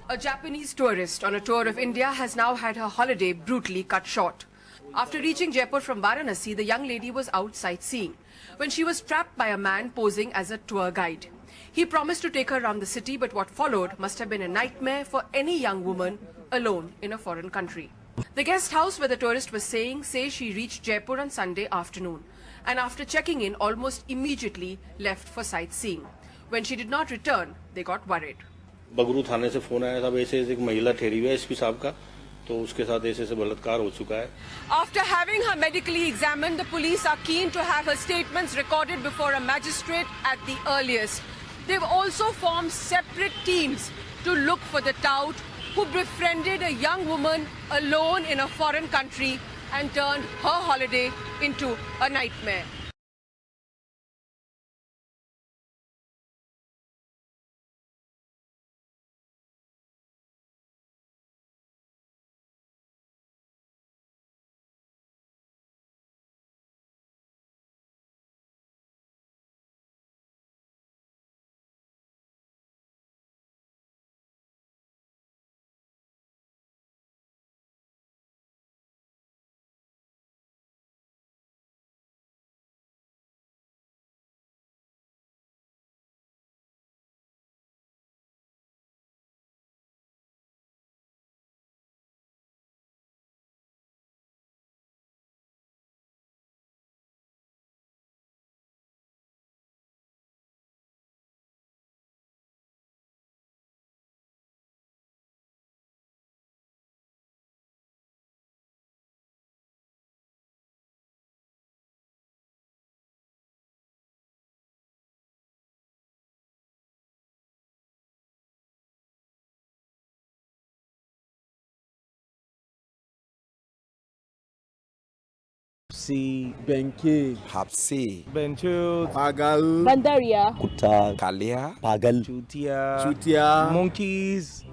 A Japanese tourist on a tour of India has now had her holiday brutally cut short. After reaching Jaipur from Varanasi, the young lady was out sightseeing when she was trapped by a man posing as a tour guide. He promised to take her around the city, but what followed must have been a nightmare for any young woman alone in a foreign country. The guest house where the tourist was staying says she reached Jaipur on Sunday afternoon and after checking in almost immediately left for sightseeing. When she did not return, they got worried. Bagru थाने से phone आया था, ऐसे एक महिला ठहरी हुई है SP साहब का, तो उसके साथ ऐसे बलात्कार हो चुका है. After having her medically examined, the police are keen to have her statements recorded before a magistrate at the earliest. They've also formed separate teams to look for the tout who befriended a young woman alone in a foreign country and turned her holiday into a nightmare. Hapsi, Benke, Hapsi, Bencho, Pagal, Bandaria, Kuta, Kalia, Pagal, Chutia, Monkeys.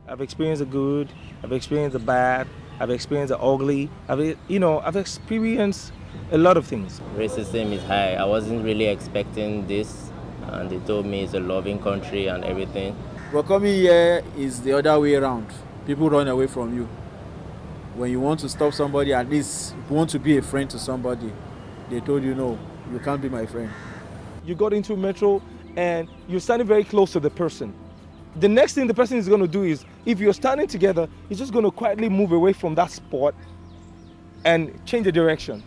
I've experienced the good, I've experienced the bad, I've experienced the ugly. I've experienced a lot of things. Racism is high. I wasn't really expecting this, and they told me it's a loving country and everything. But coming here is the other way around. People run away from you. When you want to stop somebody, at least you want to be a friend to somebody, they told you, no, you can't be my friend. You got into metro and you're standing very close to the person. The next thing the person is going to do is, if you're standing together, he's just going to quietly move away from that spot and change the direction.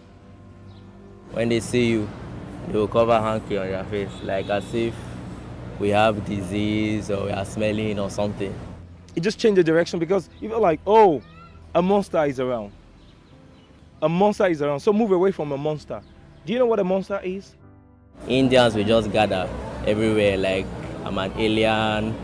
When they see you, they will cover hanky on your face, like as if we have disease or we are smelling or something. It just changed the direction because you feel like, oh, a monster is around. A monster is around, so move away from a monster. Do you know what a monster is? Indians will just gather everywhere like I'm an alien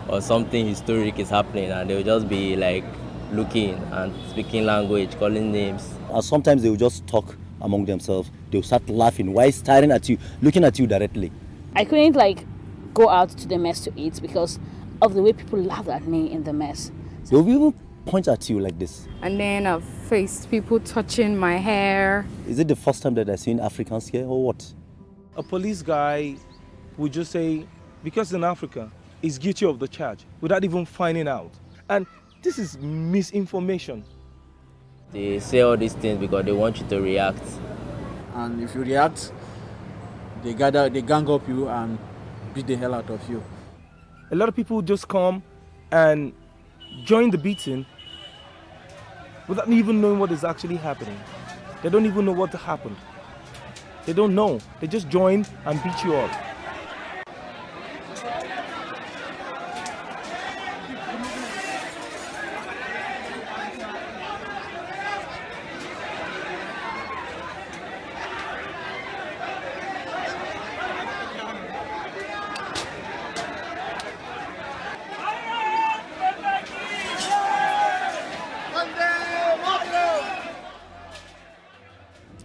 or something historic is happening, and they will just be like looking and speaking language, calling names. Sometimes they will just talk among themselves. They will start laughing while staring at you, looking at you directly. I couldn't go out to the mess to eat because of the way people laughed at me in the mess. They will even point at you like this. And then I've faced people touching my hair. Is it the first time that I've seen Africans here or what? A police guy would just say, because in Africa, he's guilty of the charge without even finding out. And this is misinformation. They say all these things because they want you to react. And if you react, they gang up you and beat the hell out of you. A lot of people just come and join the beating without even knowing what is actually happening. They don't even know what happened. They don't know. They just join and beat you up.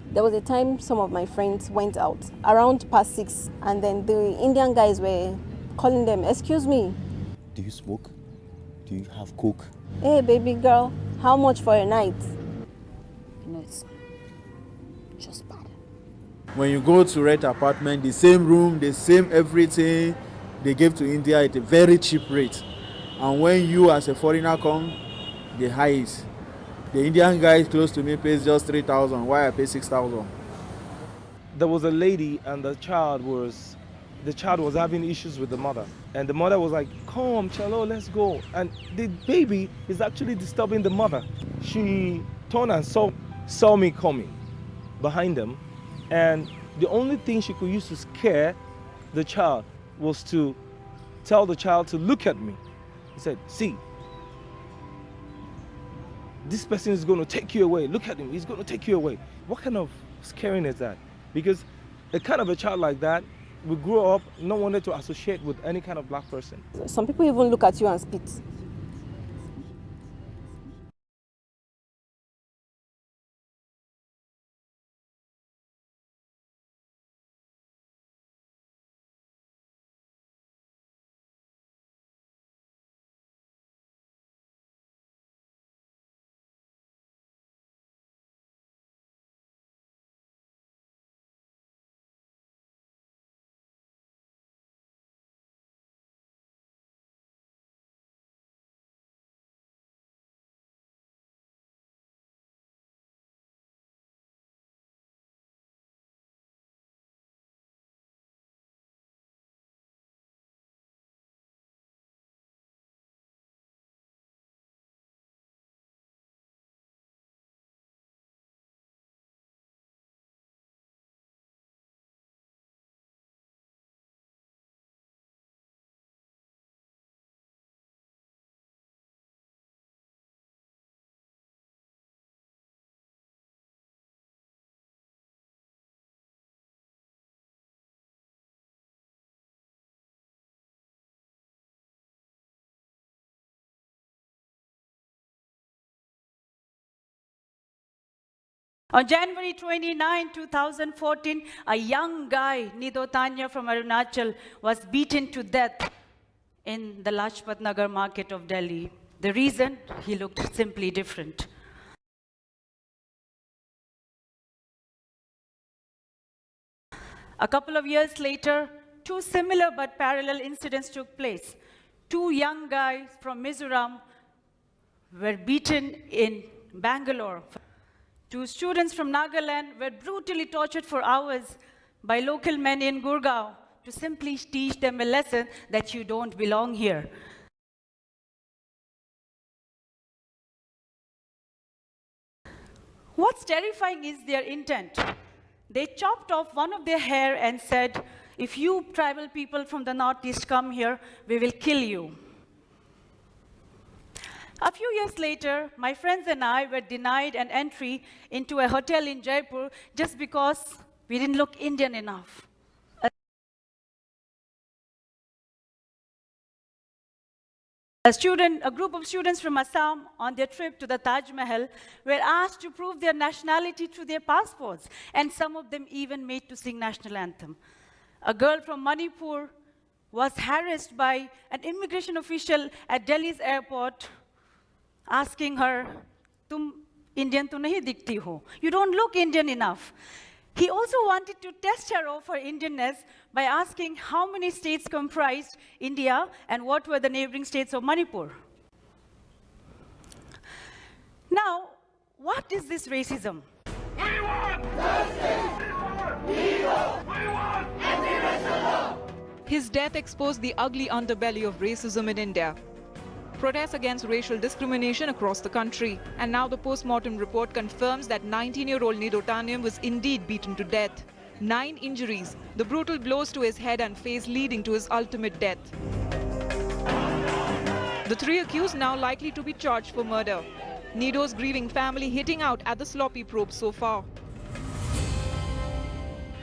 There was a time some of my friends went out around past 6, and then the Indian guys were calling them, "Excuse me. Do you smoke? Do you have coke? Hey, baby girl, how much for a night?" It's just bad. When you go to rent apartment, the same room, the same everything they give to India at a very cheap rate. And when you as a foreigner come, the highest. The Indian guy close to me pays just 3,000. Why I pay 6,000? There was a lady and the child was having issues with the mother. And the mother was like, come, Chalo, let's go. And the baby is actually disturbing the mother. She turned and saw me coming behind them. And the only thing she could use to scare the child was to tell the child to look at me. He said, see, this person is going to take you away. Look at him, he's going to take you away. What kind of scaring is that? Because a kind of a child like that will grow up not wanting to associate with any kind of black person. Some people even look at you and spit. On January 29, 2014, a young guy, Nido Tanya from Arunachal, was beaten to death in the Lajpat Nagar market of Delhi. The reason? He looked simply different. A couple of years later, two similar but parallel incidents took place. Two young guys from Mizoram were beaten in Bangalore. Two students from Nagaland were brutally tortured for hours by local men in Gurgaon to simply teach them a lesson that you don't belong here. What's terrifying is their intent. They chopped off one of their hair and said, if you tribal people from the northeast come here, we will kill you. A few years later, my friends and I were denied an entry into a hotel in Jaipur just because we didn't look Indian enough. A group of students from Assam on their trip to the Taj Mahal were asked to prove their nationality through their passports, and some of them even made to sing national anthem. A girl from Manipur was harassed by an immigration official at Delhi's airport, asking her, "Tum Indian to nahi dikhti ho. You don't look Indian enough." He also wanted to test her of her Indianness by asking how many states comprised India and what were the neighboring states of Manipur. Now, what is this racism? We want justice! We want anti-racial law! His death exposed the ugly underbelly of racism in India. Protests against racial discrimination across the country. And now the post-mortem report confirms that 19-year-old Nido Tanya was indeed beaten to death. 9 injuries, the brutal blows to his head and face leading to his ultimate death. The 3 accused now likely to be charged for murder. Nido's grieving family hitting out at the sloppy probe so far.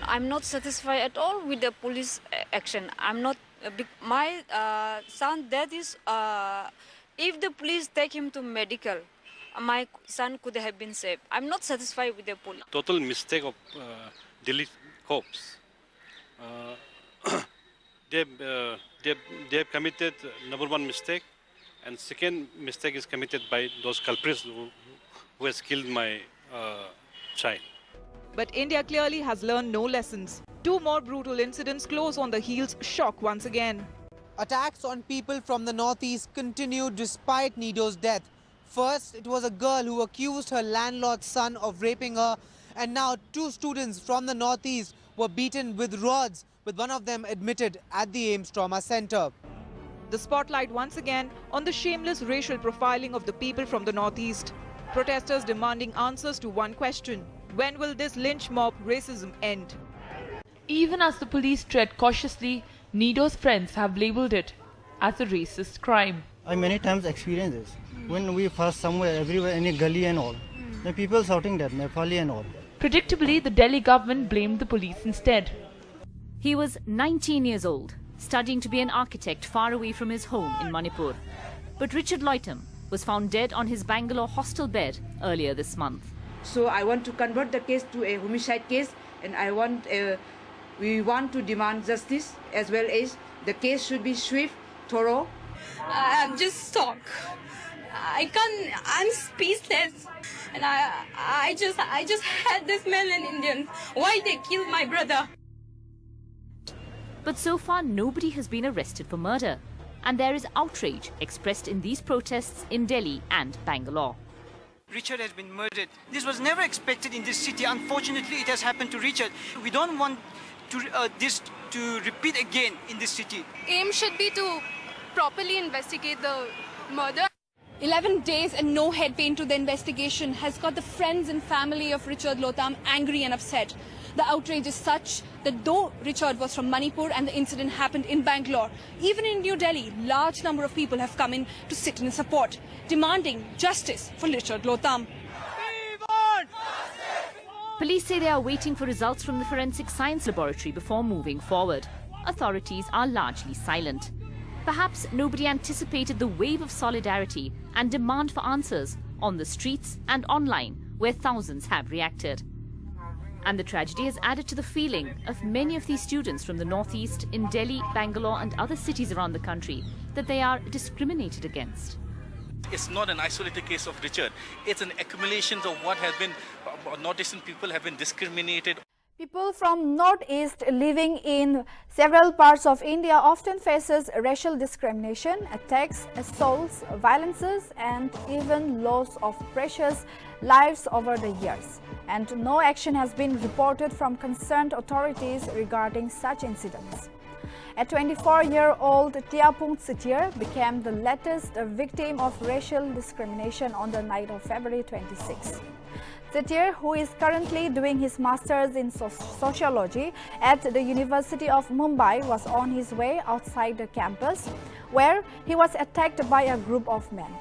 I'm not satisfied at all with the police action. I'm not. My son, that is, if the police take him to medical, my son could have been saved. I'm not satisfied with the police. Total mistake of Delhi cops. They have committed number 1 mistake, and second mistake is committed by those culprits who has killed my child. But India clearly has learned no lessons. 2 more brutal incidents close on the heels shock once again. Attacks on people from the northeast continued despite Nido's death. First, it was a girl who accused her landlord's son of raping her, and now 2 students from the northeast were beaten with rods, with one of them admitted at the AIIMS Trauma Center. The spotlight once again on the shameless racial profiling of the people from the northeast. Protesters demanding answers to one question: when will this lynch mob racism end? Even as the police tread cautiously, Nido's friends have labelled it as a racist crime. I many times experience this. When we pass somewhere, everywhere, in a gully and all, the people shouting that, Nepali and all. Predictably, the Delhi government blamed the police instead. He was 19 years old, studying to be an architect far away from his home in Manipur. But Richard Loitam was found dead on his Bangalore hostel bed earlier this month. So I want to convert the case to a homicide case, and we want to demand justice, as well as the case should be swift, thorough. I'm just stuck. I'm speechless. And I just had this man in Indian. Why they killed my brother? But so far, nobody has been arrested for murder. And there is outrage expressed in these protests in Delhi and Bangalore. Richard has been murdered. This was never expected in this city. Unfortunately, it has happened to Richard. We don't want this to repeat again in this city. Aim should be to properly investigate the murder. 11 days and no head pain to the investigation has got the friends and family of Richard Loitam angry and upset. The outrage is such that though Richard was from Manipur and the incident happened in Bangalore, even in New Delhi, large number of people have come in to sit in support, demanding justice for Richard Loitam. Police say they are waiting for results from the forensic science laboratory before moving forward. Authorities are largely silent. Perhaps nobody anticipated the wave of solidarity and demand for answers on the streets and online, where thousands have reacted. And the tragedy has added to the feeling of many of these students from the northeast in Delhi, Bangalore and other cities around the country that they are discriminated against. It's not an isolated case of Richard. It's an accumulation of what has been, northeastern people have been discriminated. People from northeast living in several parts of India often faces racial discrimination, attacks, assaults, violences and even loss of precious lives over the years. And no action has been reported from concerned authorities regarding such incidents. A 24-year-old Tiapung Sitir became the latest victim of racial discrimination on the night of February 26. Sitir, who is currently doing his master's in sociology at the University of Mumbai, was on his way outside the campus where he was attacked by a group of men.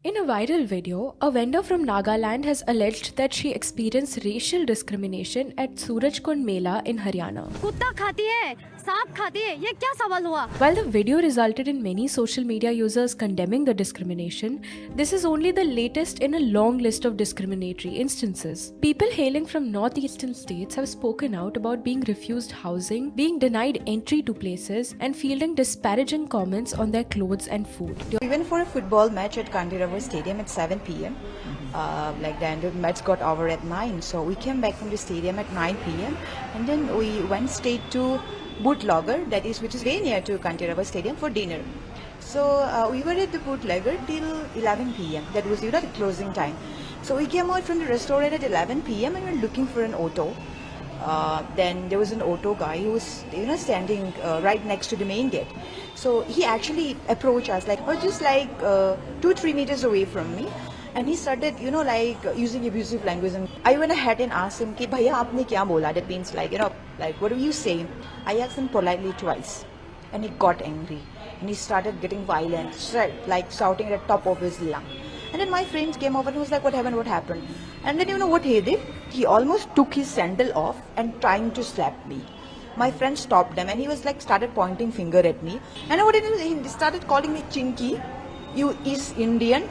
In a viral video, a vendor from Nagaland has alleged that she experienced racial discrimination at Surajkund Mela in Haryana. While the video resulted in many social media users condemning the discrimination, this is only the latest in a long list of discriminatory instances. People hailing from northeastern states have spoken out about being refused housing, being denied entry to places, and fielding disparaging comments on their clothes and food. We went for a football match at Kandirava Stadium at 7 p.m. The match got over at 9, so we came back from the stadium at 9 p.m. and then we went straight to Bootlegger, which is very near to Kandirava Stadium, for dinner. So we were at the Bootlegger till 11 p.m. That was the closing time. So we came out from the restaurant at 11 p.m. and we were looking for an auto. Then there was an auto guy who was standing right next to the main gate. So he actually approached us just 2-3 meters away from me, and he started using abusive language. And I went ahead and asked him, "Ki bhaiya aapne kya bola?" That means what do you say? I asked him politely twice, and he got angry and he started getting violent, shouting at the top of his lung. And then my friends came over and was like, "What happened? What happened?" And then you know what he did? He almost took his sandal off and trying to slap me. My friend stopped him and he was started pointing finger at me. And what he did, he started calling me Chinky, you East Indian,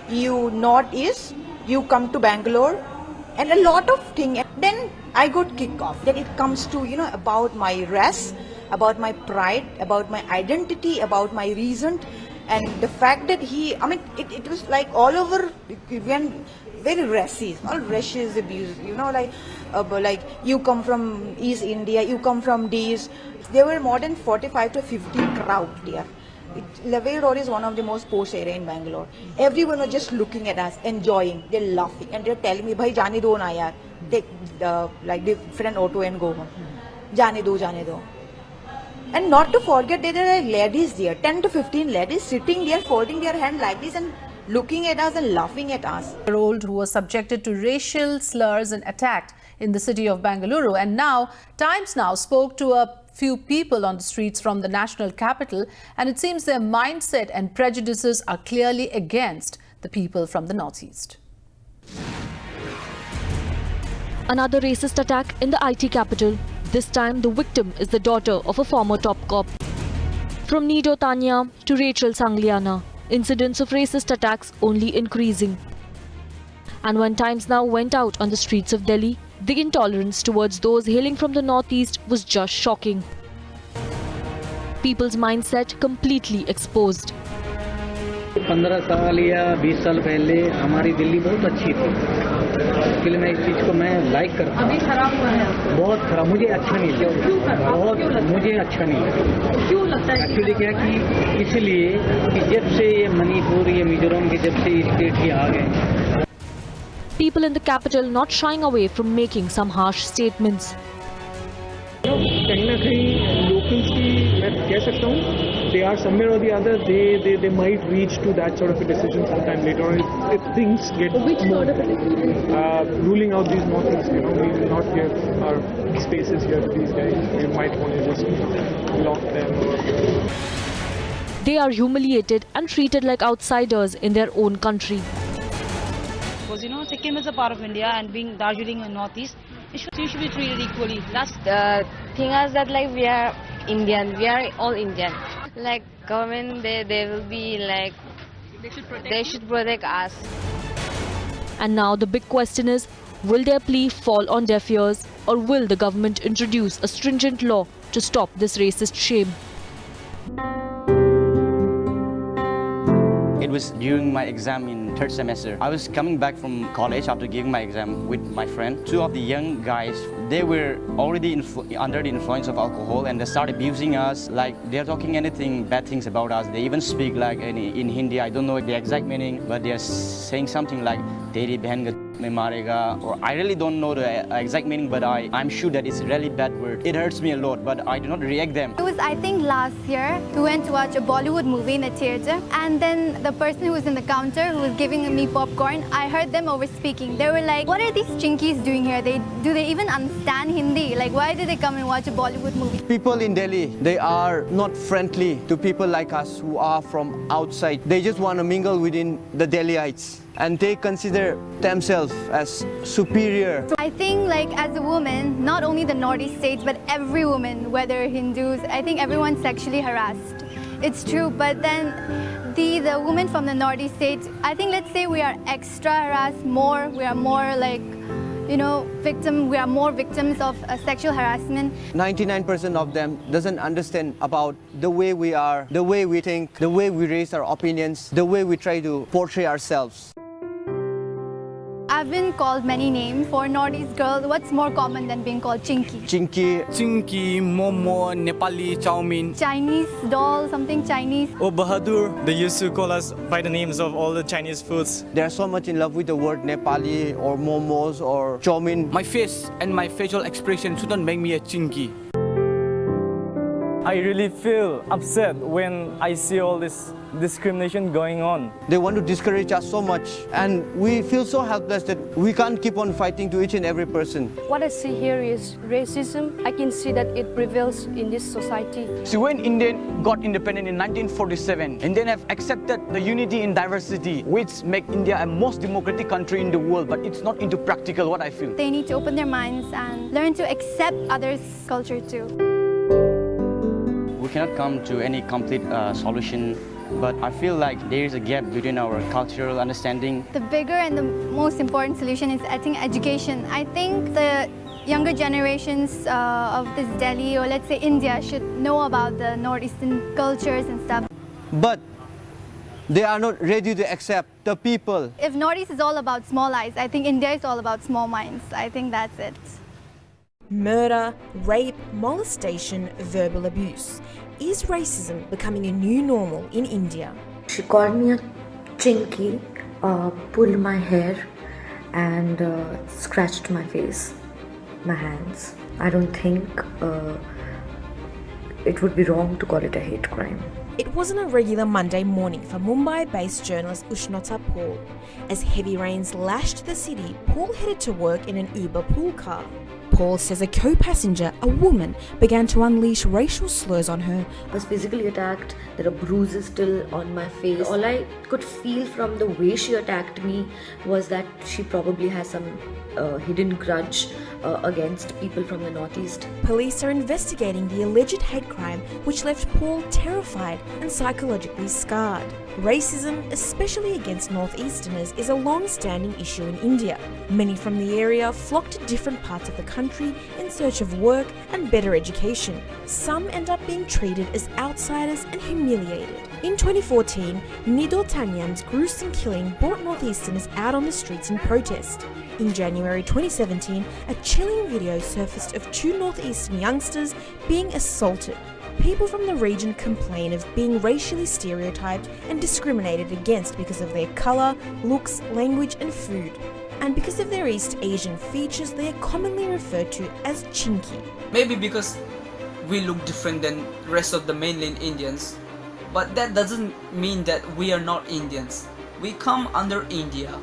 you Northeast, you come to Bangalore, and a lot of things. Then I got kicked off. Then it comes to, about my race, about my pride, about my identity, about my reason. And the fact that it was all over, when very racist, all racist abuse. You know, like you come from East India, you come from this. There were more than 45 to 50 crowd there. Lavelle Road is one of the most posh area in Bangalore. Everyone was just looking at us, enjoying. They're laughing and they're telling me, "Bhai, jane do na yaar. Take like different auto and go home. Jane do, jane do." And not to forget, there are ladies there, 10 to 15 ladies sitting there, folding their hand like this and looking at us and laughing at us. Year-old who was subjected to racial slurs and attacked in the city of Bengaluru, and now Times Now spoke to a few people on the streets from the national capital, and it seems their mindset and prejudices are clearly against the people from the northeast. Another racist attack in the IT capital. This time the victim is the daughter of a former top cop. From Nido Tanya to Rachel Sangliana, incidents of racist attacks only increasing. And when Times Now went out on the streets of Delhi, the intolerance towards those hailing from the northeast was just shocking. People's mindset completely exposed. 15 साल या 20 साल पहले हमारी दिल्ली बहुत अच्छी थी, इसलिए मैं इस चीज़ को मैं लाइक करता हूँ। अभी खराब हुआ है, बहुत खराब, मुझे अच्छा नहीं लगा, बहुत मुझे अच्छा नहीं लगा। क्यों लगता है? एक्चुअली क्या कि इसलिए कि जब से ये मणिपुर ये मिजोरम के जब से स्टेट ये आ गए। People in the capital not shying away from making some harsh statements. कहीं ना कहीं locals की मैं कह सकता हूँ, they are somewhere or the other they might reach to that sort of a decision sometime later on if things get more ruling out these northeast. You know, we will not give our spaces here to these guys. We might want to just lock them. They are humiliated and treated like outsiders in their own country. Because you know, Sikkim is a part of India, and being Darjeeling in northeast, you should be treated equally. That's the thing is that like we are Indian, we are all Indian. Like government, they will be like they should protect us. And now the big question is, will their plea fall on deaf ears, or will the government introduce a stringent law to stop this racist shame? It was during my exam in 3rd semester. I was coming back from college after giving my exam with my friend. Two of the young guys, they were already under the influence of alcohol, and they started abusing us. Like, they're talking anything, bad things about us. They even speak like in Hindi. I don't know the exact meaning, but they're saying something like, "Teri behan ka me marega," or I really don't know the exact meaning, but I'm sure that it's a really bad word. It hurts me a lot, but I do not react them. It was, I think, last year. We went to watch a Bollywood movie in a theatre, and then the person who was in the counter who was giving me popcorn, I heard them over speaking. They were like, "What are these chinkies doing here? Do they even understand Hindi? Like, why did they come and watch a Bollywood movie?" People in Delhi, they are not friendly to people like us who are from outside. They just want to mingle within the Delhiites, and they consider themselves as superior. I think, like, as a woman, not only the northeast states, but every woman, whether Hindus, I think everyone's sexually harassed. It's true, but then the women from the northeast states, I think, let's say we are extra harassed more. We are more like, you know, we are more victims of sexual harassment. 99% of them doesn't understand about the way we are, the way we think, the way we raise our opinions, the way we try to portray ourselves. I've been called many names. For northeast girls, what's more common than being called chinky? Chinky, momo, Nepali, chowmin. Chinese doll, something Chinese. Oh, Bahadur. They used to call us by the names of all the Chinese foods. They are so much in love with the word Nepali or momos or chowmin. My face and my facial expression shouldn't make me a chinky. I really feel upset when I see all this discrimination going on. They want to discourage us so much, and we feel so helpless that we can't keep on fighting to each and every person. What I see here is racism. I can see that it prevails in this society. See, when India got independent in 1947, Indians have accepted the unity in diversity, which make India a most democratic country in the world, but it's not into practical, what I feel. They need to open their minds and learn to accept others' culture too. We cannot come to any complete solution, but I feel like there is a gap between our cultural understanding. The bigger and the most important solution is, I think, education. I think the younger generations of this Delhi, or let's say India, should know about the northeastern cultures and stuff. But They are not ready to accept the people. If Northeast is all about small eyes, I think India is all about small minds. I think that's it. Murder, rape, molestation, verbal abuse. Is racism becoming a new normal in India? She called me a chinky, pulled my hair and scratched my face, my hands. I don't think it would be wrong to call it a hate crime. It wasn't a regular Monday morning for Mumbai-based journalist Ushnota Paul. As heavy rains lashed the city, Paul headed to work in an Uber pool car. Paul says a co-passenger, a woman, began to unleash racial slurs on her. I was physically attacked. There are bruises still on my face. All I could feel from the way she attacked me was that she probably has some hidden grudge against people from the Northeast. Police are investigating the alleged hate crime which left Paul terrified and psychologically scarred. Racism, especially against Northeasterners, is a long-standing issue in India. Many from the area flock to different parts of the country in search of work and better education. Some end up being treated as outsiders and humiliated. In 2014, Nido Tanyam's gruesome killing brought Northeasterners out on the streets in protest. In January 2017, a chilling video surfaced of two Northeastern youngsters being assaulted. People from the region complain of being racially stereotyped and discriminated against because of their colour, looks, language and food. And because of their East Asian features, they are commonly referred to as chinky. Maybe because we look different than the rest of the mainland Indians, but that doesn't mean that we are not Indians. We come under India.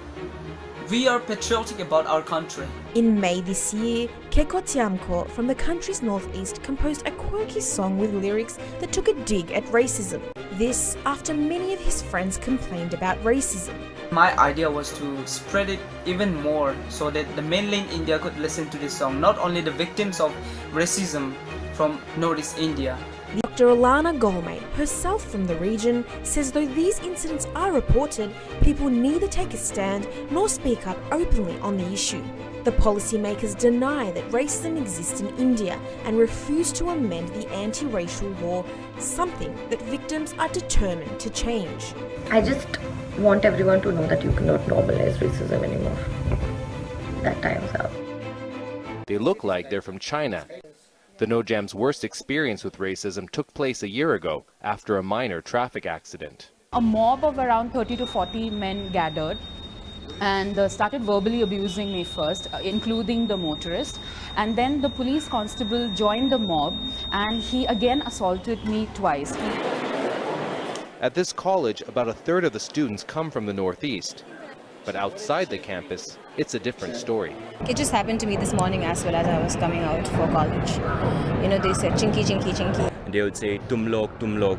We are patriotic about our country. In May this year, Keko Tiamko from the country's northeast composed a quirky song with lyrics that took a dig at racism. This after many of his friends complained about racism. My idea was to spread it even more so that the mainland India could listen to this song, not only the victims of racism from Northeast India. Dr. Alana Golme, herself from the region, says though these incidents are reported, people neither take a stand nor speak up openly on the issue. The policymakers deny that racism exists in India and refuse to amend the anti-racial law, something that victims are determined to change. I just want everyone to know that you cannot normalize racism anymore. That time's up. They look like they're from China. The No-Jam's worst experience with racism took place a year ago after a minor traffic accident. A mob of around 30 to 40 men gathered and started verbally abusing me first, including the motorist. And then the police constable joined the mob and he again assaulted me twice. At this college, about a third of the students come from the Northeast. But outside the campus, it's a different story. It just happened to me this morning as well as I was coming out for college. You know, they said chinky, chinky, chinky. They would say tum log,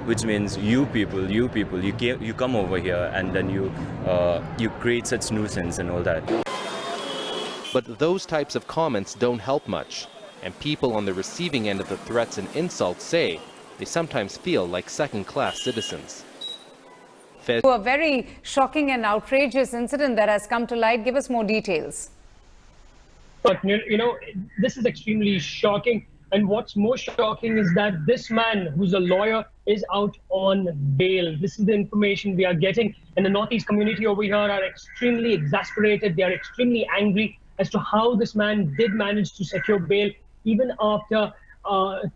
which means you people, you come over here and then you create such nuisance and all that. But those types of comments don't help much. And people on the receiving end of the threats and insults say they sometimes feel like second-class citizens. A very shocking and outrageous incident that has come to light. Give us more details. But, you know, this is extremely shocking. And what's more shocking is that this man, who's a lawyer, is out on bail. This is the information we are getting. And the Northeast community over here are extremely exasperated. They are extremely angry as to how this man did manage to secure bail, even after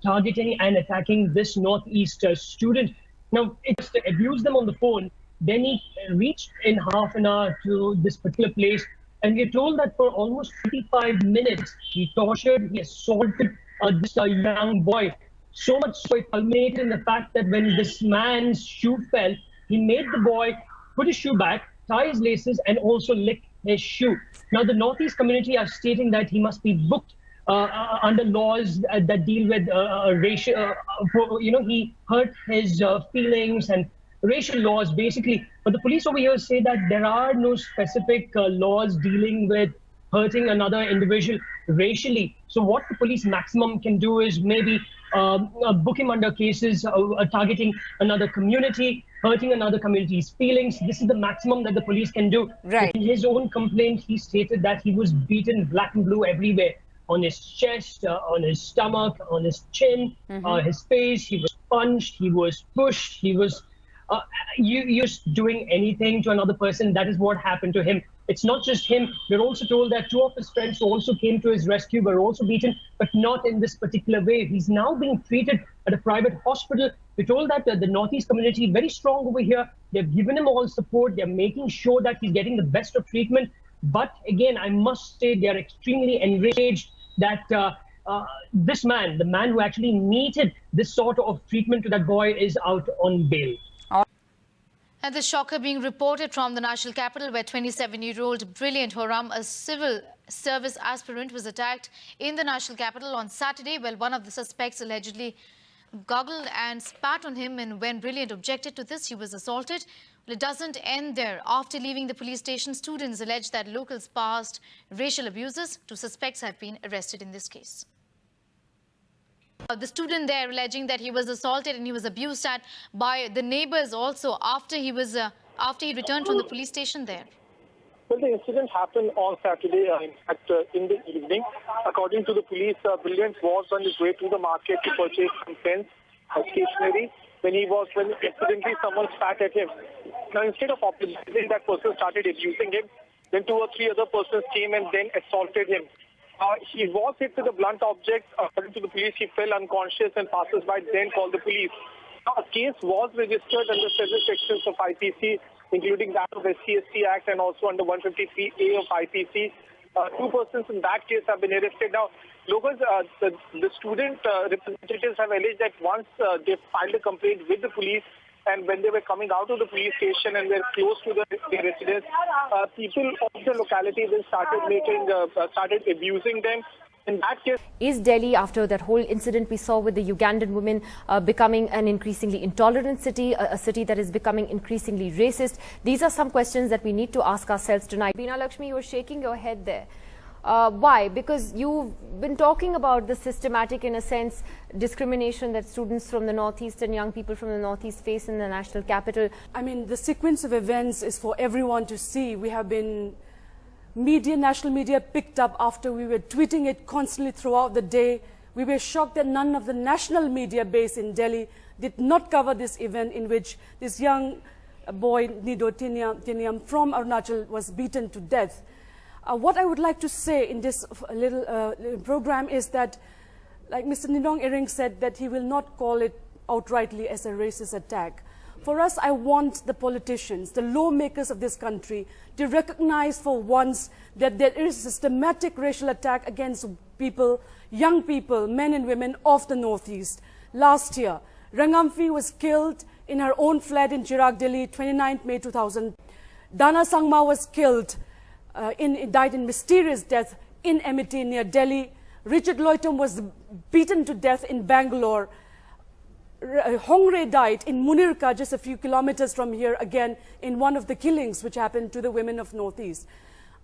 targeting and attacking this Northeast student. Now, it's to abuse them on the phone. Then he reached in half an hour to this particular place, and we're told that for almost 25 minutes, he tortured, he assaulted this young boy. So much so it culminated in the fact that when this man's shoe fell, he made the boy put his shoe back, tie his laces, and also lick his shoe. Now, the Northeast community are stating that he must be booked under laws that deal with racial, he hurt his feelings and racial laws basically. But the police over here say that there are no specific laws dealing with hurting another individual racially. So what the police maximum can do is maybe book him under cases targeting another community, hurting another community's feelings. This is the maximum that the police can do. Right. In his own complaint, he stated that he was beaten black and blue everywhere. On his chest, on his stomach, on his chin, his face. He was punched, he was pushed, he was you're doing anything to another person. That is what happened to him. It's not just him. We're also told that 2 of his friends who also came to his rescue were also beaten, but not in this particular way. He's now being treated at a private hospital. We're told that the Northeast community is very strong over here. They've given him all support. They're making sure that he's getting the best of treatment. But again, I must say they're extremely enraged that this man, the man who actually needed this sort of treatment to that boy, is out on bail. And the shocker being reported from the national capital, where 27-year-old Brilliant Horam, a civil service aspirant, was attacked in the national capital on Saturday. Well, one of the suspects allegedly goggled and spat on him, and when Brilliant objected to this, he was assaulted. Well, it doesn't end there. After leaving the police station, students allege that locals passed racial abuses. 2 suspects have been arrested in this case. The student there alleging that he was assaulted and he was abused at by the neighbors also after he returned from the police station there. Well, the incident happened on Saturday, in the evening. According to the police, Brilliant was on his way to the market to purchase some pens and stationery when incidentally someone spat at him. Now, instead of apologizing, that person started abusing him. Then 2 or 3 other persons came and then assaulted him. He was hit with a blunt object. According to the police, he fell unconscious, and passers-by then called the police. Now, a case was registered under several sections of IPC, including that of SC/ST Act and also under 153A of IPC. 2 persons in that case have been arrested. Now, locals, the student representatives have alleged that once they filed a complaint with the police, and when they were coming out of the police station and were close to their residence, people of the locality then started abusing them. In that case, is Delhi, after that whole incident we saw with the Ugandan women, becoming an increasingly intolerant city, a city that is becoming increasingly racist? These are some questions that we need to ask ourselves tonight. Beena Lakshmi, you were shaking your head there. Why? Because you've been talking about the systematic, in a sense, discrimination that students from the Northeast and young people from the Northeast face in the national capital. I mean, the sequence of events is for everyone to see. We have been national media picked up after we were tweeting it constantly throughout the day. We were shocked that none of the national media base in Delhi did not cover this event in which this young boy, Nido Tiniam from Arunachal, was beaten to death. What I would like to say in this little program is that, like Mr. Nidong Iring said, that he will not call it outrightly as a racist attack. For us, I want the politicians, the lawmakers of this country, to recognize for once that there is a systematic racial attack against people, young people, men and women of the Northeast. Last year, Rangamfi was killed in her own flat in Chirag, Delhi, 29th May 2000. Dana Sangma was killed. Died in mysterious death in Amity near Delhi. Richard Loitam was beaten to death in Bangalore. Hongre died in Munirka, just a few kilometers from here, again in one of the killings which happened to the women of Northeast.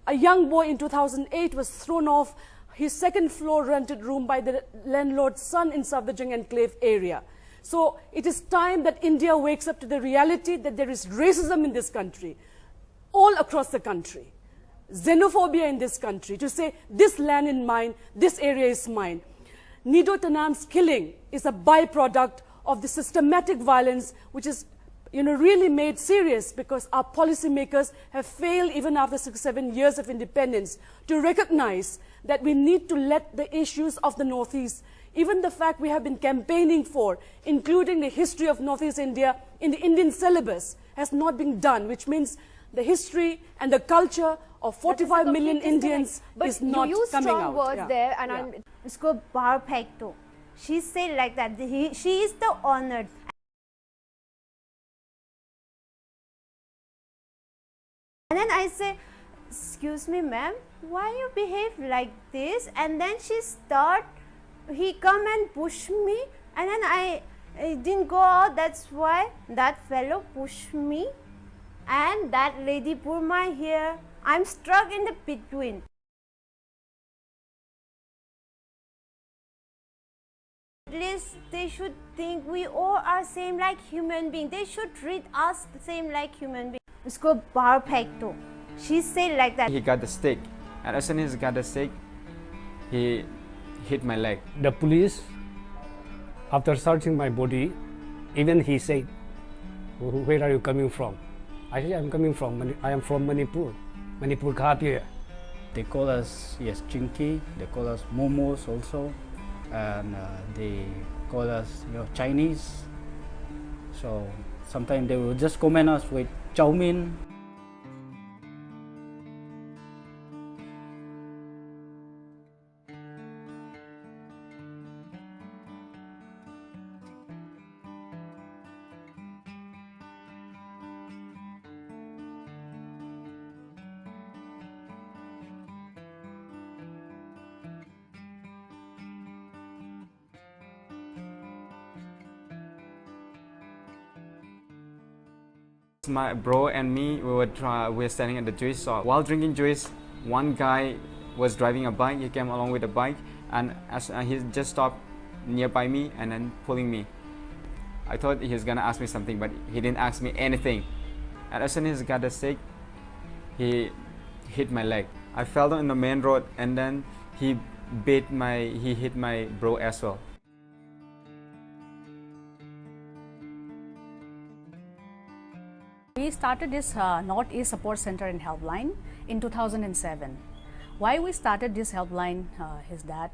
A young boy in 2008 was thrown off his second-floor rented room by the landlord's son in Safdarjung Enclave area. So it is time that India wakes up to the reality that there is racism in this country, all across the country. Xenophobia in this country, to say this land is mine, this area is mine. Nido Tiniam's killing is a byproduct of the systematic violence which is really made serious because our policymakers have failed, even after 6-7 years of independence, to recognize that we need to let the issues of the Northeast, even the fact we have been campaigning for, including the history of Northeast India in the Indian syllabus, has not been done, which means the history and the culture of 45 million Indians is not coming out. But you use strong words there, and I'm usko perfecto. She said like that. She is the honored. And then I say, excuse me, ma'am, why you behave like this? And then he come and push me, and then I didn't go out. That's why that fellow pushed me. And that lady Purma here, I'm stuck in the between. At least they should think we all are same like human beings. They should treat us the same like human beings. Usko perfecto. She said like that. He got the stick, and as soon as he got the stick, he hit my leg. The police, after searching my body, even he said Where are you coming from? I say, I am from Manipur. Manipur Ghat here. They call us, yes, Chinky. They call us Momos also. And they call us, Chinese. So sometimes they will just comment us with chow mein. My bro and me, we were standing at the juice shop. While drinking juice, one guy was driving a bike. He came along with a bike, and as he just stopped nearby me and then pulling me. I thought he was gonna ask me something, but he didn't ask me anything. And as soon as he got the stick, he hit my leg. I fell down in the main road, and then he hit my bro as well. We started this Northeast Support Center and Helpline in 2007. Why we started this helpline is that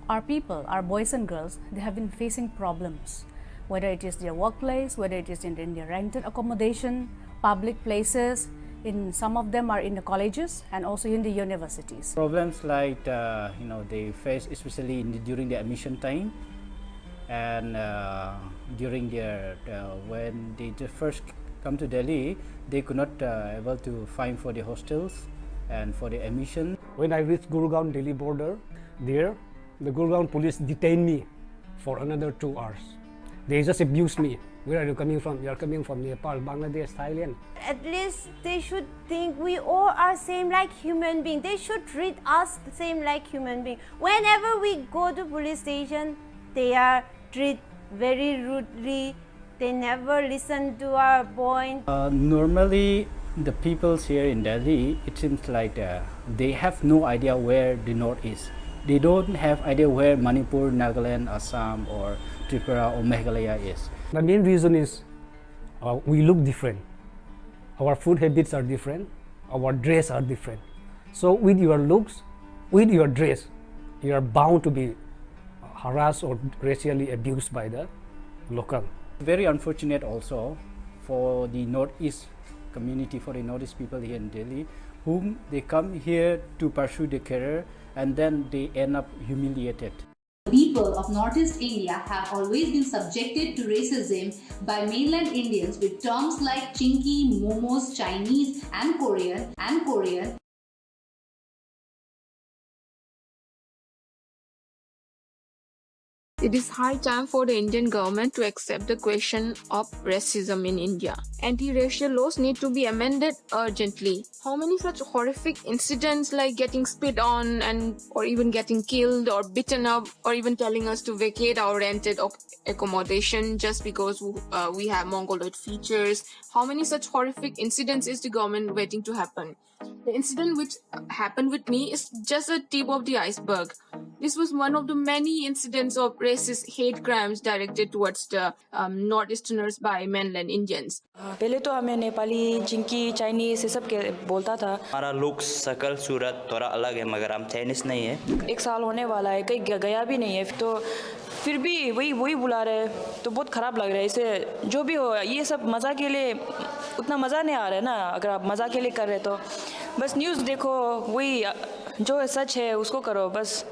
our people, our boys and girls, they have been facing problems, whether it is their workplace, whether it is in their rented accommodation, public places. Some of them are in the colleges and also in the universities. Problems like they face especially during the admission time, and during their when they first come to Delhi, they could not able to find for the hostels and for the admission. When I reached Gurugram Delhi border, there the Gurugram police detained me for another 2 hours. They just abused me. Where are you coming from? You are coming from Nepal, Bangladesh, Thailand. At least they should think we all are same like human beings. They should treat us the same like human beings. Whenever we go to police station, they are treated very rudely. They never listen to our point. Normally, the peoples here in Delhi, it seems like they have no idea where the north is. They don't have idea where Manipur, Nagaland, Assam, or Tripura or Meghalaya is. The main reason is we look different. Our food habits are different. Our dress are different. So with your looks, with your dress, you are bound to be harassed or racially abused by the local. Very unfortunate also for the Northeast community, for the Northeast people here in Delhi, whom they come here to pursue their career and then they end up humiliated. People of Northeast India have always been subjected to racism by mainland Indians with terms like Chinky, Momos, Chinese and Korean. It is high time for the Indian government to accept the question of racism in India. Anti-racial laws need to be amended urgently. How many such horrific incidents like getting spit on or even getting killed or beaten up or even telling us to vacate our rented accommodation just because we have mongoloid features? How many such horrific incidents is the government waiting to happen? The incident which happened with me is just a tip of the iceberg. This was one of the many incidents of racist hate crimes directed towards the Northeasterners by mainland Indians. पहले तो हमें Nepali, Chinki, Chinese ये सब बोलता था. हमारा look, शकल, सूरत थोड़ा अलग है मगर हम चाइनीज नहीं है. 1 साल होने वाला है, कहीं गया भी नहीं है, तो फिर भी वही बुला रहे, तो बहुत खराब लग रहा है. इसे जो भी हो, ये सब मज़ा के लिए उतना मज़ा नहीं आ रहा है ना. अगर आप मज़ा के लिए कर रहे तो बस न्यूज़ देखो, वही जो सच है उसको करो बस.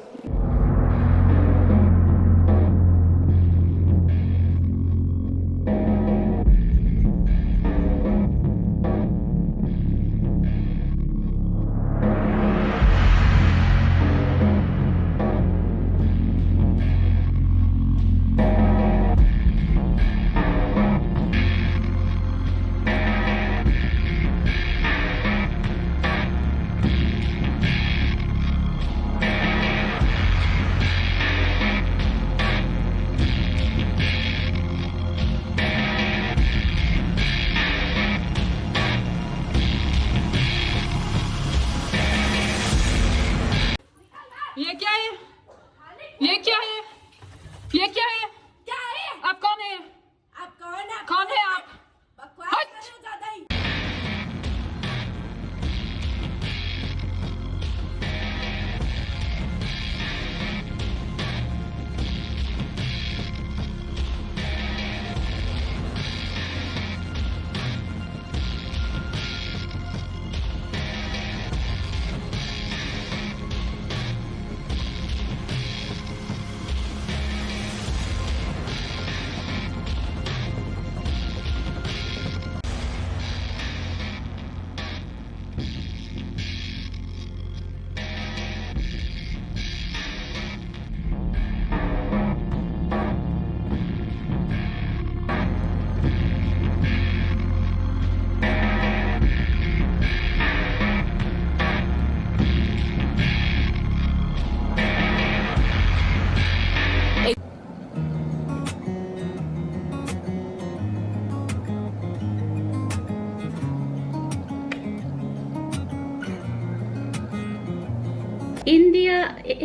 ये क्या है? ये क्या है? ये क्या है? आप कौन है? आप कौन है? कौन है आप?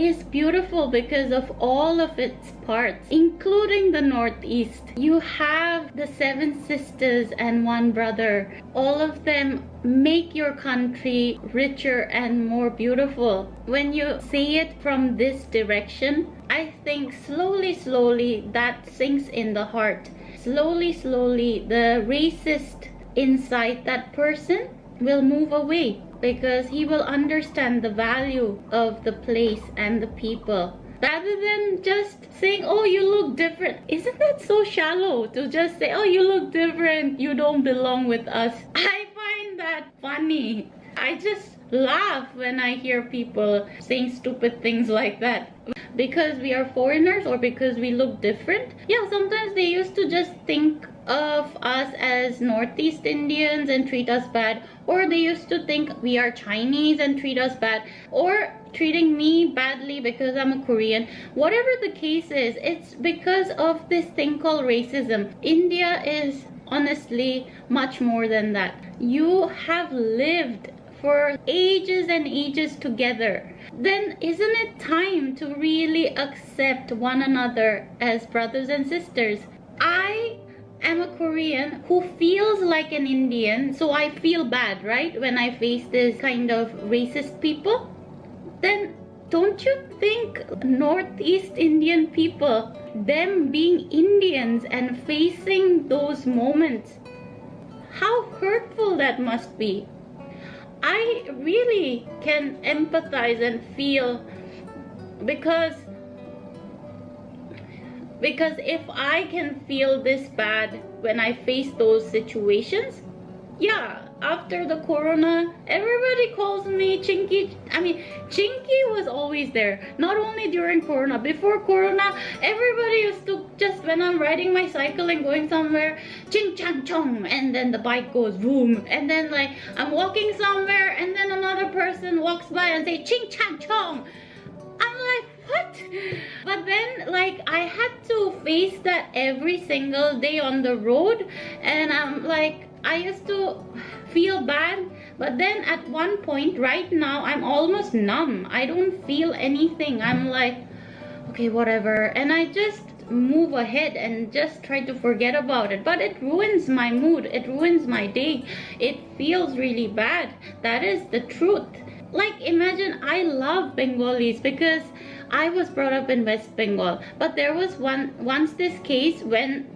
is beautiful because of all of its parts, including the Northeast. You have the 7 sisters and 1 brother. All of them make your country richer and more beautiful. When you see it from this direction, I think slowly that sinks in the heart. Slowly, the racist inside that person will move away, because he will understand the value of the place and the people. Rather than just saying, oh, you look different. Isn't that so shallow to just say, oh, you look different, you don't belong with us? I find that funny. I just laugh when I hear people saying stupid things like that. Because we are foreigners or because we look different? Yeah, sometimes they used to just think of us as Northeast Indians and treat us bad, or they used to think we are Chinese and treat us bad, or treating me badly because I'm a Korean. Whatever the case is, it's because of this thing called racism. India is honestly much more than that. You have lived for ages and ages together. Then isn't it time to really accept one another as brothers and sisters? I am a Korean who feels like an Indian, so I feel bad, right, when I face this kind of racist people. Then don't you think Northeast Indian people, them being Indians and facing those moments, how hurtful that must be? I really can empathize and feel, because if I can feel this bad when I face those situations, yeah, after the corona, everybody calls me Chinky. I mean, Chinky was always there. Not only during corona, before corona, everybody used to just, when I'm riding my cycle and going somewhere, ching chang chong, and then the bike goes boom. And then like I'm walking somewhere and then another person walks by and say ching chang chong. I'm like, what? But then like I had to face that every single day on the road, and I'm like, I used to feel bad, but then at one point right now I'm almost numb. I don't feel anything. I'm like, okay, whatever, and I just move ahead and just try to forget about it. But it ruins my mood, it ruins my day, it feels really bad. That is the truth. Like, imagine, I love Bengalis because I was brought up in West Bengal, but there was once this case when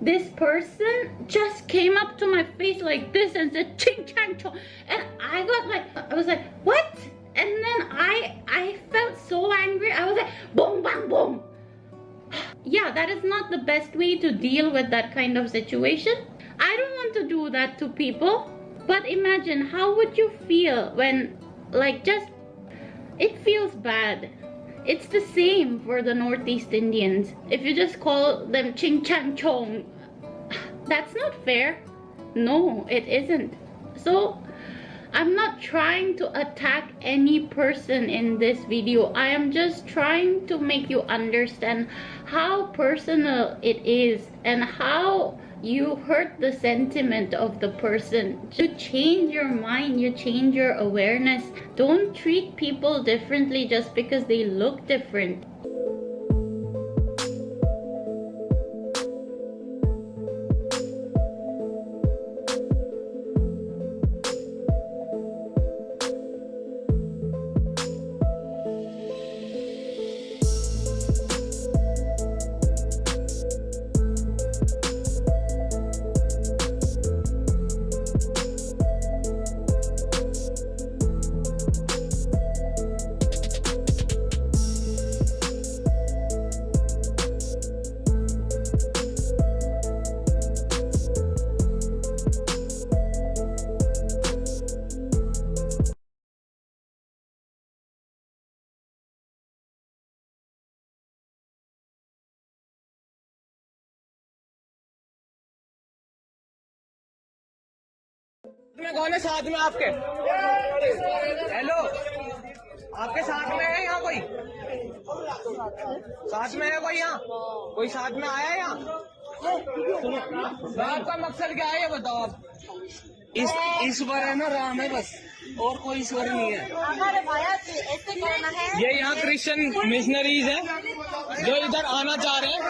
this person just came up to my face like this and said ching chang chong, and I was like, what? And then I felt so angry. I was like, boom bang boom. Yeah, that is not the best way to deal with that kind of situation. I don't want to do that to people. But imagine, how would you feel when, like, just, it feels bad. It's the same for the Northeast Indians. If you just call them ching chang chong, that's not fair. No, it isn't. So, I'm not trying to attack any person in this video. I am just trying to make you understand how personal it is and how you hurt the sentiment of the person. You change your mind, you change your awareness. Don't treat people differently just because they look different. में कौन है साथ में आपके? Hello, आपके साथ में है यहाँ कोई? साथ में है कोई यहाँ? कोई साथ में आया है यहाँ? आपका मकसद क्या है ये बताओ आप? इस ईश्वर है ना, राम है बस, और कोई ईश्वर नहीं है। ये यहाँ क्रिश्चियन मिशनरीज है जो इधर आना चाह रहे हैं।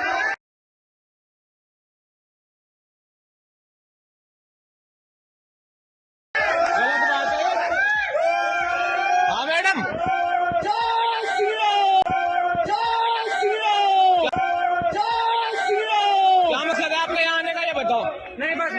गलत बात है। हाँ मैडम, क्या मतलब है आपके यहाँ आने का, ये बताओ। नहीं बस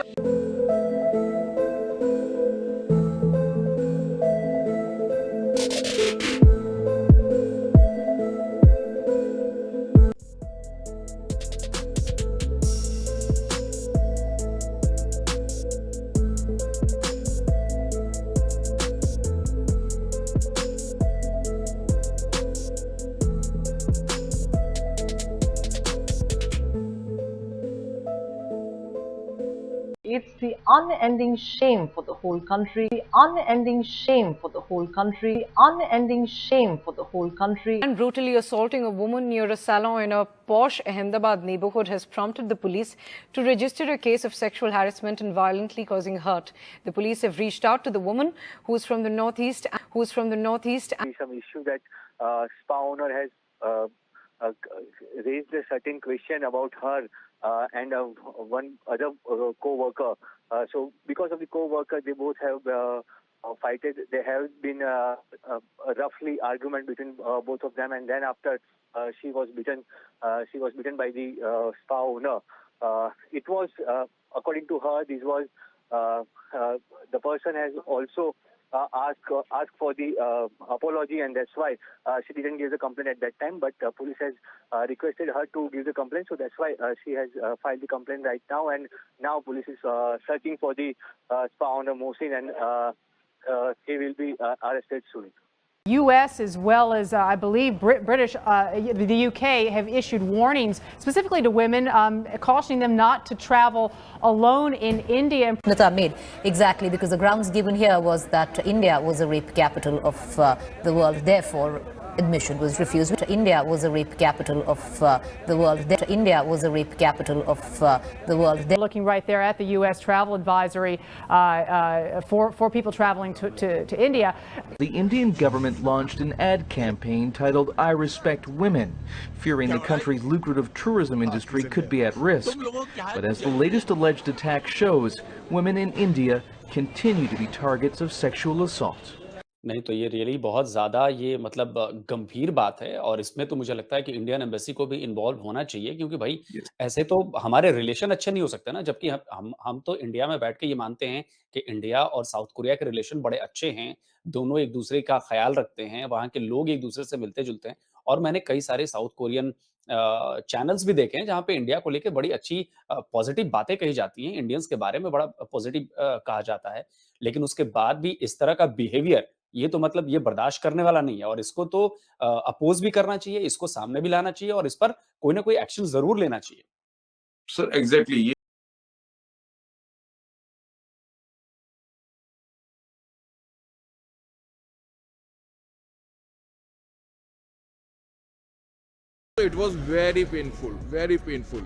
It's the unending shame for the whole country, the unending shame for the whole country, the unending shame for the whole country. And brutally assaulting a woman near a salon in a posh Ahmedabad neighborhood has prompted the police to register a case of sexual harassment and violently causing hurt. The police have reached out to the woman who is from the northeast. Some issue that spa owner has raised a certain question about her and one other co-worker. So because of the co-worker, they both have fighted. There have been a roughly argument between both of them, and then after she was beaten by the spa owner. It was, according to her, this was the person has also asked for the apology, and that's why she didn't give the complaint at that time. But police has requested her to give the complaint, so that's why she has filed the complaint right now. And now police is searching for the spa owner Mohsin, and he will be arrested soon. U.S. as well as, I believe, British, the UK have issued warnings specifically to women, cautioning them not to travel alone in India. Made exactly because the grounds given here was that India was a rape capital of the world. Therefore, admission was refused. India was a rape capital of the world. India was a rape capital of the world. Looking right there at the U.S. travel advisory for people traveling to India. The Indian government launched an ad campaign titled "I Respect Women," fearing the country's lucrative tourism industry could be at risk. But as the latest alleged attack shows, women in India continue to be targets of sexual assault. नहीं तो ये really बहुत ज़्यादा ये मतलब गंभीर बात है और इसमें तो मुझे लगता है कि इंडियन एम्बेसी को भी इन्वॉल्व होना चाहिए क्योंकि भाई ऐसे तो हमारे रिलेशन अच्छे नहीं हो सकते ना जबकि हम तो इंडिया में बैठ के ये मानते हैं कि इंडिया और साउथ कोरिया के रिलेशन बड़े अच्छे हैं, दोनों एक दूसरे का ख्याल रखते हैं, वहाँ के लोग एक दूसरे से मिलते जुलते हैं और मैंने कई सारे साउथ कोरियन चैनल्स भी देखे हैं जहाँ पे इंडिया को लेकर बड़ी अच्छी पॉजिटिव बातें कही जाती हैं, इंडियंस के बारे में बड़ा पॉजिटिव कहा जाता है, लेकिन उसके बाद भी इस तरह का बिहेवियर ये तो मतलब ये बर्दाश्त करने वाला नहीं है और इसको तो अपोज भी करना चाहिए, इसको सामने भी लाना चाहिए और इस पर कोई ना कोई एक्शन जरूर लेना चाहिए। Sir exactly It was very painful, very painful.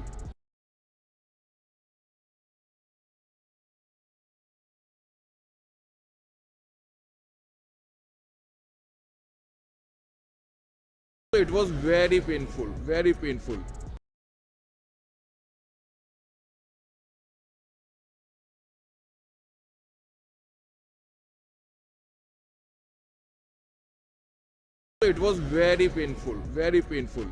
It was very painful, very painful. It was very painful, very painful.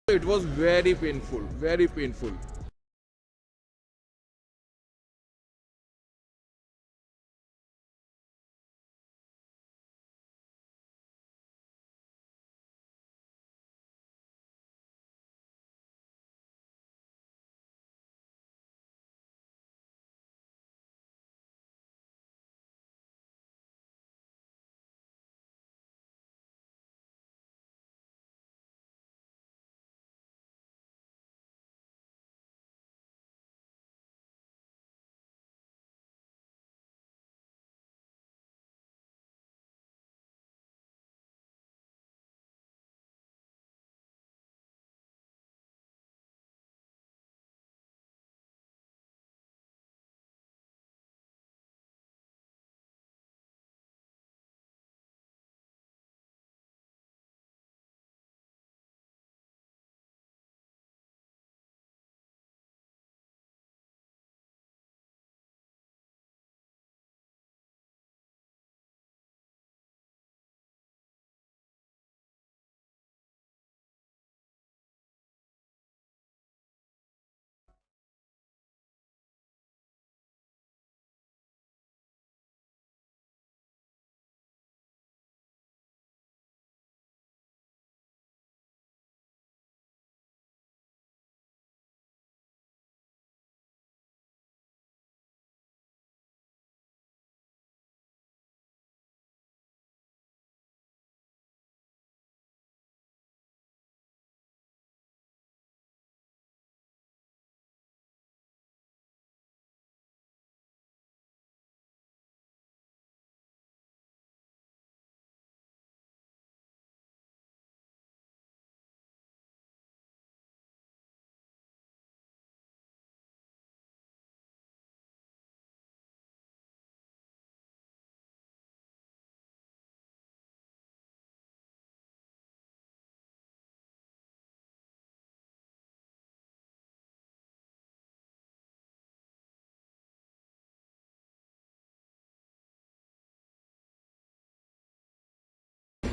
It was very painful, very painful.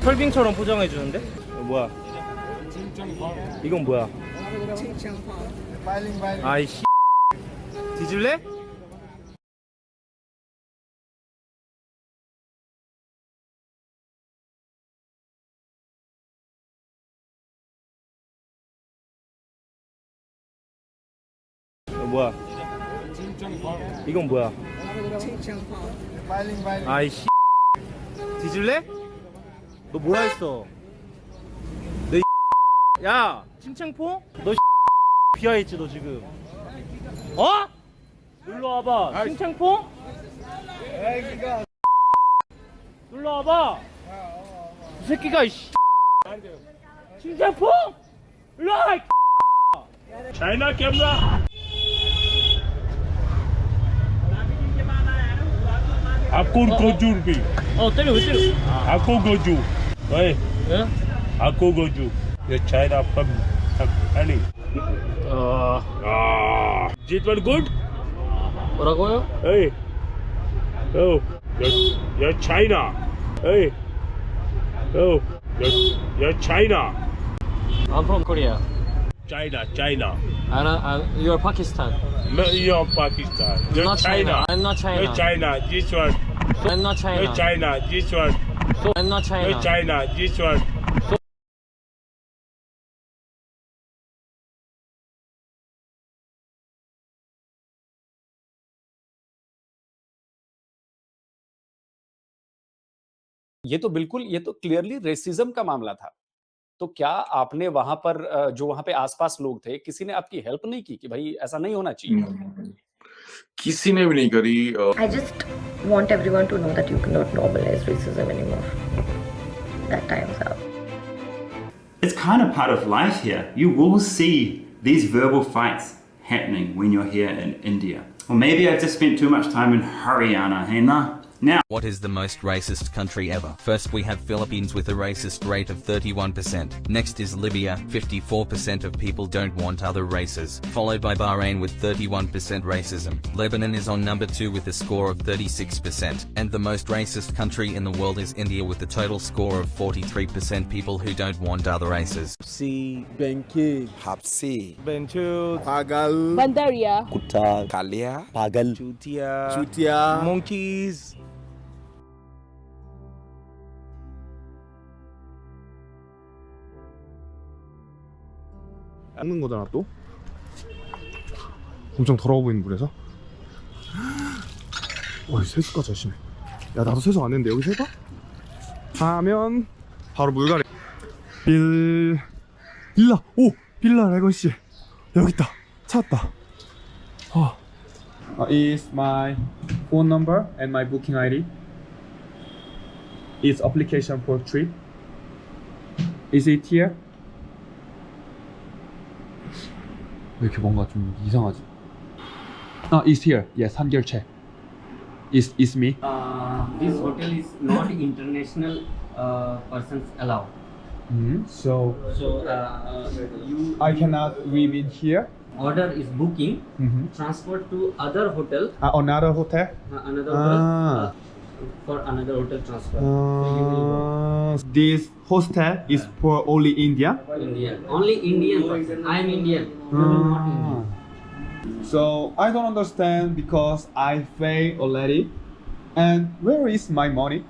털빙처럼 포장해 주는데? 뭐야? 이건 뭐야? 아이씨. 뒤질래? 뭐야? 이건 뭐야? 아이씨. 뒤질래? 너 뭐라 했어? 너 야, 칭찬포? 너 비하했지 너 지금? 어? 놀러 와봐. 칭찬포? 놀러 와봐. 이 새끼가 이씨. 칭찬포? 놀러 와. China camera आपको गोजू रुपी 때려 왜 때려? आपको गोजू ओए आपको गोजू ये China from Ali It was good 뭐라고요? Hey oh you're China Hey oh you're China I'm from Korea. China You're Pakistan. No, you're Pakistan. You're Not China. I'm not China. You're China. This one. I'm not China. You're China. This one. I'm not China. You're China. This one. ये तो clearly racism का मामला था। तो क्या आपने वहां पर जो वहां पे आसपास लोग थे, किसी ने आपकी हेल्प नहीं की कि भाई ऐसा नहीं होना चाहिए? किसी ने भी नहीं करी I just want everyone to know that you cannot normalize racism anymore. That time's up. It's kind of part of life here. You will see these verbal fights happening when you're here in India. Or maybe I've just spent too much time in Haryana, hey nah? Now, what is the most racist country ever? First we have Philippines with a racist rate of 31%. Next is Libya, 54% of people don't want other races. Followed by Bahrain with 31% racism. Lebanon is on number 2 with a score of 36%. And the most racist country in the world is India with a total score of 43% people who don't want other races. Hapsi, Benki, Hapsi, Benchu, Pagal, Bandaria, Kuta, Kalia, Pagal, Chutia, monkeys. 먹는 거잖아 또? 엄청 더러워 보이는 물에서? 와 세수까지 열심히 야 나도 세수 안 했는데 여기서 해봐? 하면 바로 물갈이 빌라 오! 빌라 레거시 여기 있다 찾았다 Is my phone number and my booking ID. Is application for trip. Is it here? 왜 이렇게 뭔가 좀 이상하지? It's here. Yes, 한결채. Is me. This hotel is not international persons allowed. So you I cannot live in here. Order is booking. Transport to other hotel. Another hotel. Another hotel. For another hotel transfer. So you will go. This hostel is for only India. Indian. Only Indian person. I am Indian. You will not Indian. So I don't understand because I pay already. And where is my money?